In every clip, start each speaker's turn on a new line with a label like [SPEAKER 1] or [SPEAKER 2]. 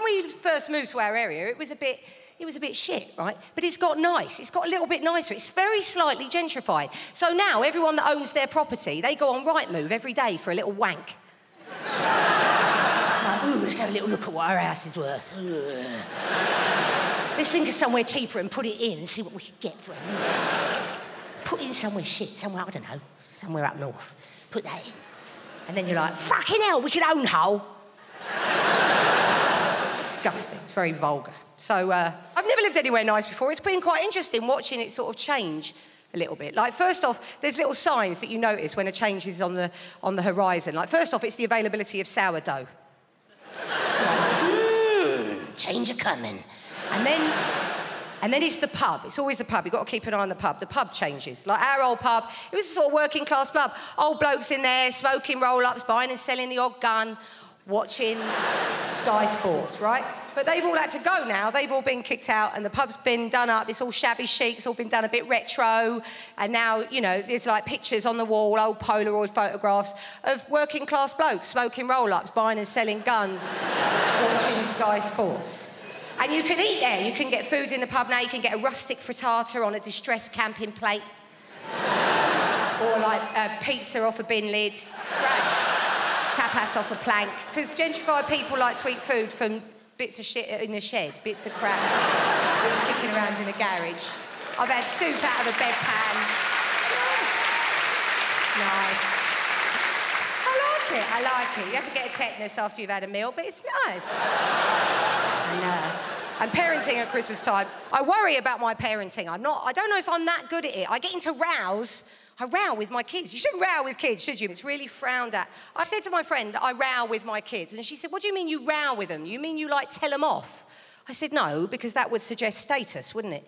[SPEAKER 1] when we first moved to our area, it was a bit shit, right? But it's got nice. It's got a little bit nicer. It's very slightly gentrified. So now everyone that owns their property, they go on Rightmove every day for a little wank. Like, ooh, let's have a little look at what our house is worth. Let's think of somewhere cheaper and put it in and see what we can get for it. Put in somewhere shit, somewhere, I don't know, somewhere up north. Put that in. And then you're like, fucking hell, we could own Hull. It's disgusting. It's very vulgar. So I've never lived anywhere nice before. It's been quite interesting watching it sort of change a little bit. Like, first off, there's little signs that you notice when a change is on the horizon. Like, first off, it's the availability of sourdough. Change a-coming. And then it's the pub. It's always the pub. You've got to keep an eye on the pub. The pub changes. Like our old pub, it was a sort of working class pub. Old blokes in there, smoking roll-ups, buying and selling the odd gun, watching Sky Sports, right? But they've all had to go now. They've all been kicked out and the pub's been done up. It's all shabby chic. It's all been done a bit retro. And now, you know, there's like pictures on the wall, old Polaroid photographs of working class blokes smoking roll-ups, buying and selling guns, watching Sky Sports. And you can eat there. You can get food in the pub now. You can get a rustic frittata on a distressed camping plate. Or like pizza off a bin lid. It's great. Tapas off a plank. Because gentrified people like to eat food from bits of shit in a shed, bits of crap, bits sticking around in a garage. I've had soup out of a bedpan. Nice. I like it. You have to get a tetanus after you've had a meal, but it's nice. And parenting at Christmas time, I worry about my parenting. I don't know if I'm that good at it. I get into rows. I row with my kids. You shouldn't row with kids, should you? It's really frowned at. I said to my friend, I row with my kids. And she said, what do you mean you row with them? You mean you, like, tell them off? I said, no, because that would suggest status, wouldn't it?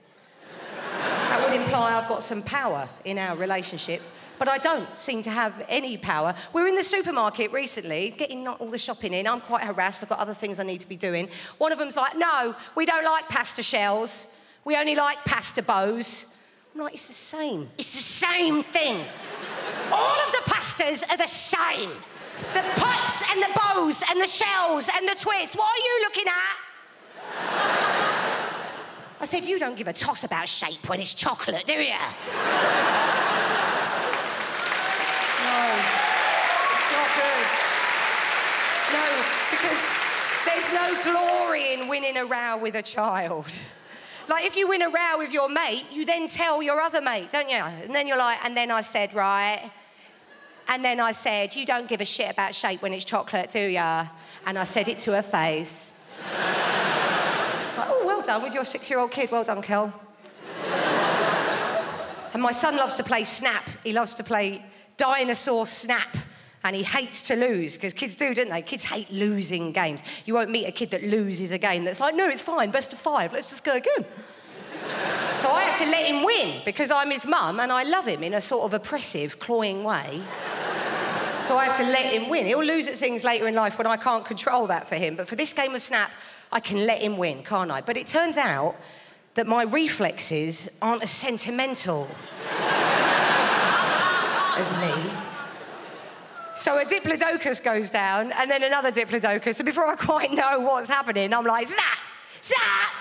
[SPEAKER 1] That would imply I've got some power in our relationship. But I don't seem to have any power. We were in the supermarket recently, getting all the shopping in. I'm quite harassed. I've got other things I need to be doing. One of them's like, no, we don't like pasta shells. We only like pasta bows. I'm like, it's the same. It's the same thing. All of the pastas are the same. The pipes and the bows and the shells and the twists. What are you looking at? I said, you don't give a toss about shape when it's chocolate, do you? No, because there's no glory in winning a row with a child. Like, if you win a row with your mate, you then tell your other mate, don't you? And then you're like, and then I said, right? And then I said, you don't give a shit about shape when it's chocolate, do ya? And I said it to her face. It's like, oh, well done with your 6-year-old kid. Well done, Kel. And my son loves to play Snap. He loves to play Dinosaur Snap. And he hates to lose, because kids do, don't they? Kids hate losing games. You won't meet a kid that loses a game that's like, no, it's fine, best of 5, let's just go again. So I have to let him win, because I'm his mum and I love him in a sort of oppressive, cloying way. So I have to let him win. He'll lose at things later in life when I can't control that for him. But for this game of Snap, I can let him win, can't I? But it turns out that my reflexes aren't as sentimental as me. So a diplodocus goes down, and then another diplodocus, and before I quite know what's happening, I'm like, snap, snap,